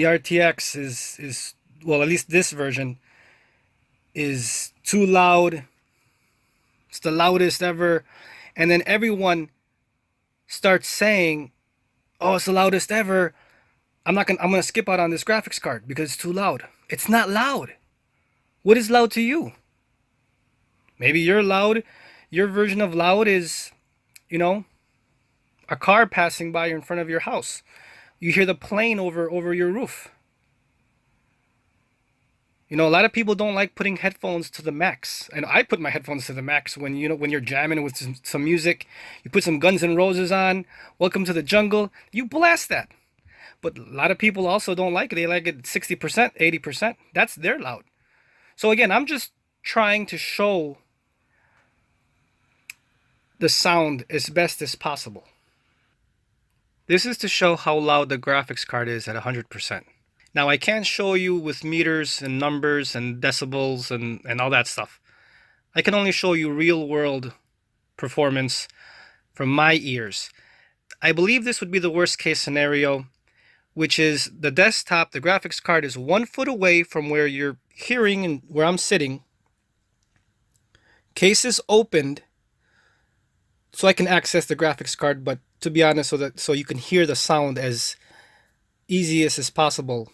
The RTX is well, at least this version is too loud. It's the loudest ever. And then everyone starts saying, "Oh, it's the loudest ever. I'm gonna skip out on this graphics card because it's too loud." It's not loud. What is loud to you? Maybe you're loud. Your version of loud is, you know, a car passing by in front of your house. You hear the plane over your roof. You know, a lot of people don't like putting headphones to the max, and I put my headphones to the max when when you're jamming with some music. You put some Guns N' Roses on. Welcome to the Jungle. You blast that. But a lot of people also don't like it. They like it 60%, 80%. That's their loud. So again, I'm just trying to show the sound as best as possible. This is to show how loud the graphics card is at 100%. Now I can't show you with meters and numbers and decibels and all that stuff. I can only show you real world performance from my ears. I believe this would be the worst case scenario, which is the desktop, the graphics card is 1 foot away from where you're hearing and where I'm sitting. Case is opened so I can access the graphics card, but to be honest, so you can hear the sound as easy as possible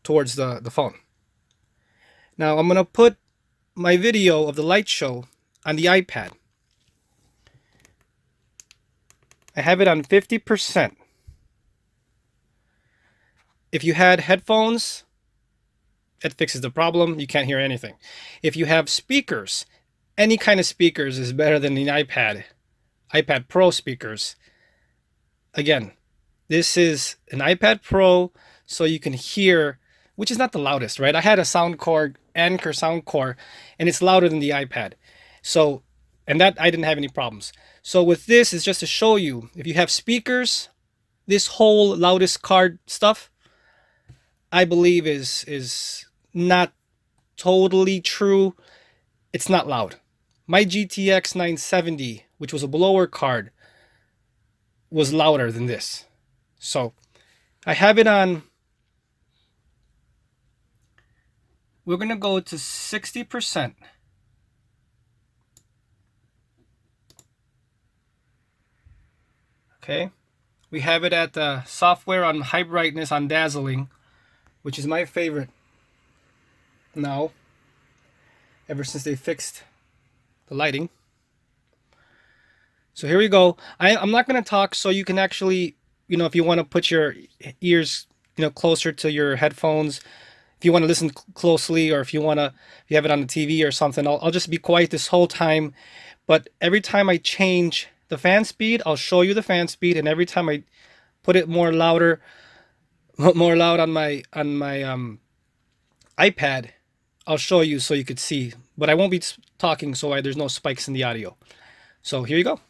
towards the phone. Now I'm gonna put my video of the light show on the iPad. I have it on 50%. If you had headphones, it fixes the problem. You can't hear anything. If you have speakers, any kind of speakers is better than the iPad Pro speakers. Again, this is an iPad Pro, so you can hear, which is not the loudest, right? I had a Anchor Soundcore, and it's louder than the iPad. So, and that I didn't have any problems. So with this, is just to show you, if you have speakers, this whole loudest card stuff, I believe is not totally true. It's not loud. My GTX 970, which was a blower card, was louder than this. So I have it on. We're going to go to 60%. Okay. We have it at the software on high brightness on dazzling, which is my favorite now, ever since they fixed the lighting. So here we go. I'm not going to talk, so you can actually, if you want to put your ears, closer to your headphones, if you want to listen closely, or if you have it on the TV or something, I'll just be quiet this whole time. But every time I change the fan speed, I'll show you the fan speed, and every time I put it more loud on my iPad, I'll show you so you could see. But I won't be talking, so there's no spikes in the audio. So here you go.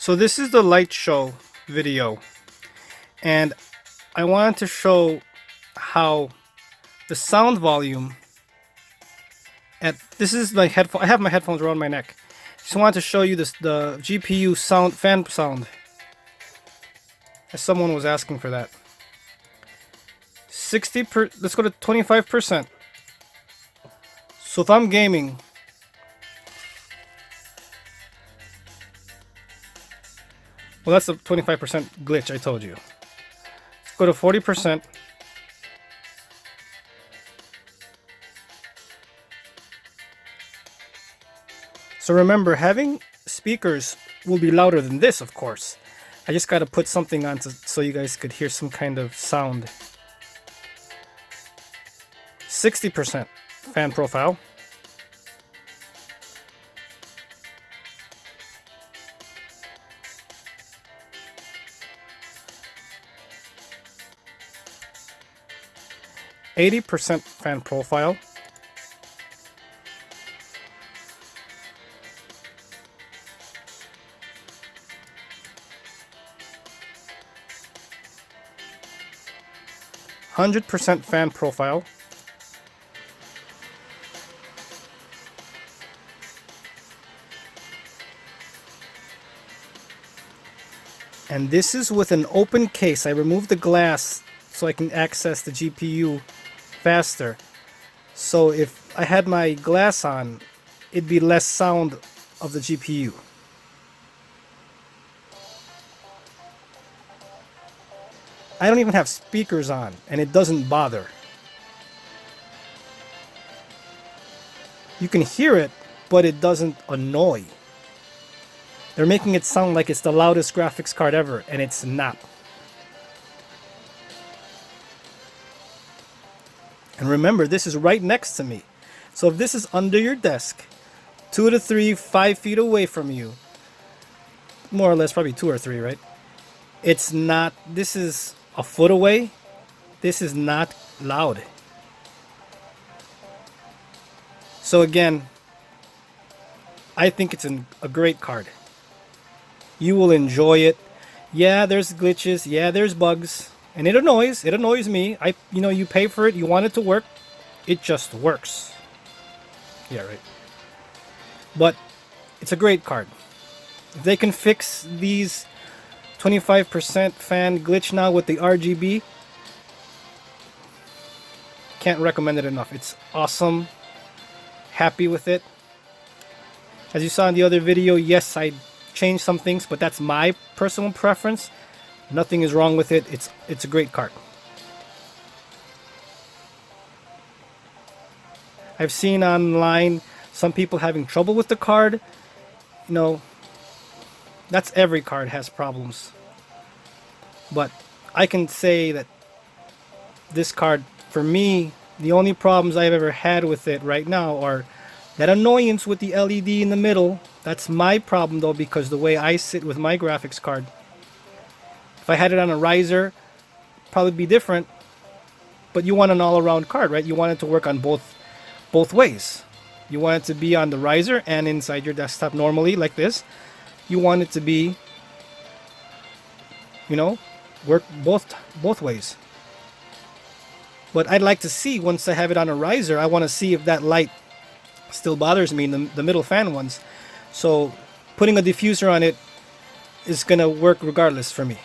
So this is the light show video, and I wanted to show how the sound volume at this is my headphone. I have my headphones around my neck. Just wanted to show you this the GPU sound fan sound, as someone was asking for that. 60 per. Let's go to 25%. So if I'm gaming, well, that's the 25% glitch I told you. Let's go to 40%. So remember, having speakers will be louder than this, of course. I just got to put something on so you guys could hear some kind of sound. 60% fan profile. %, fan profile. 100% fan profile. And this is with an open case. I removed the glass so I can access the GPU faster. So if I had my glass on, it'd be less sound of the GPU. I don't even have speakers on, and it doesn't bother. You can hear it, but it doesn't annoy. They're making it sound like it's the loudest graphics card ever, and it's not. And remember, this is right next to me. So if this is under your desk, 2 to 3, 5 feet away from you, more or less, probably 2 or 3, right? It's not, this is a foot away. This is not loud. So again, I think it's a great card. You will enjoy it. Yeah, there's glitches. Yeah, there's bugs. And it annoys me. You pay for it, you want it to work. It just works. Yeah, right. But it's a great card. If they can fix these 25% fan glitch now with the RGB, can't recommend it enough. It's awesome. Happy with it. As you saw in the other video, yes, I changed some things, but that's my personal preference. Nothing is wrong with it. It's a great card. I've seen online some people having trouble with the card. You know, that's every card has problems. But I can say that this card, for me, the only problems I've ever had with it right now are that annoyance with the LED in the middle. That's my problem though, because the way I sit with my graphics card. If I had it on a riser, probably be different. But you want an all-around card, right? You want it to work on both ways. You want it to be on the riser and inside your desktop normally, like this. You want it to be, work both ways. But I'd like to see, once I have it on a riser, I want to see if that light still bothers me in the middle fan ones. So putting a diffuser on it is going to work regardless for me.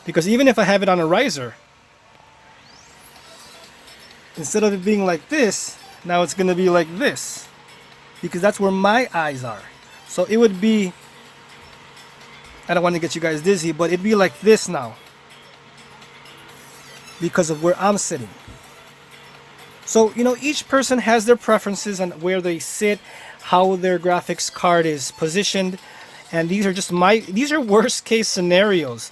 Because even if I have it on a riser, instead of it being like this, now it's going to be like this. Because that's where my eyes are. So it would be, I don't want to get you guys dizzy, but it'd be like this now. Because of where I'm sitting. So, each person has their preferences on where they sit, how their graphics card is positioned. And these are just these are worst case scenarios.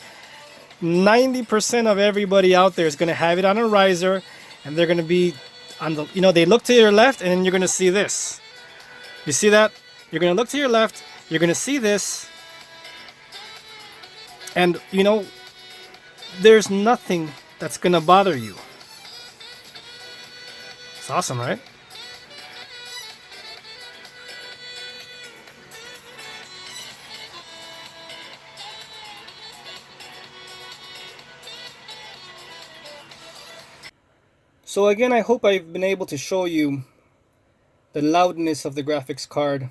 90% of everybody out there is going to have it on a riser, and they're going to be on the, they look to your left, and then you're going to see this. You see that? You're going to look to your left, you're going to see this, and, there's nothing that's going to bother you. It's awesome, right? So again, I hope I've been able to show you the loudness of the graphics card,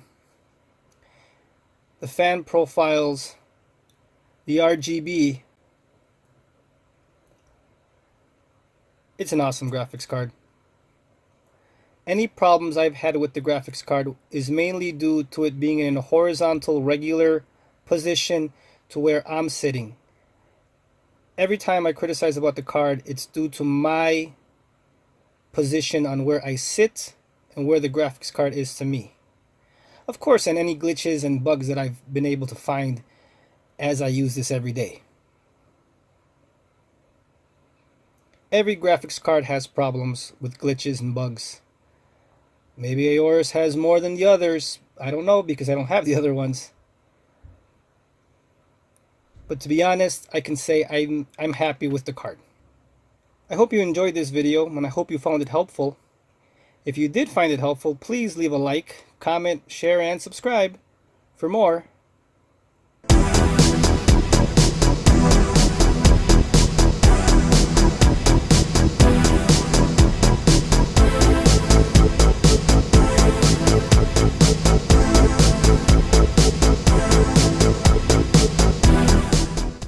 the fan profiles, the RGB. It's an awesome graphics card. Any problems I've had with the graphics card is mainly due to it being in a horizontal regular position to where I'm sitting. Every time I criticize about the card, it's due to my position on where I sit and where the graphics card is to me. Of course, and any glitches and bugs that I've been able to find as I use this every day. Every graphics card has problems with glitches and bugs. Maybe Aorus has more than the others. I don't know, because I don't have the other ones. But to be honest, I can say I'm happy with the card. I hope you enjoyed this video, and I hope you found it helpful. If you did find it helpful, please leave a like, comment, share, and subscribe for more.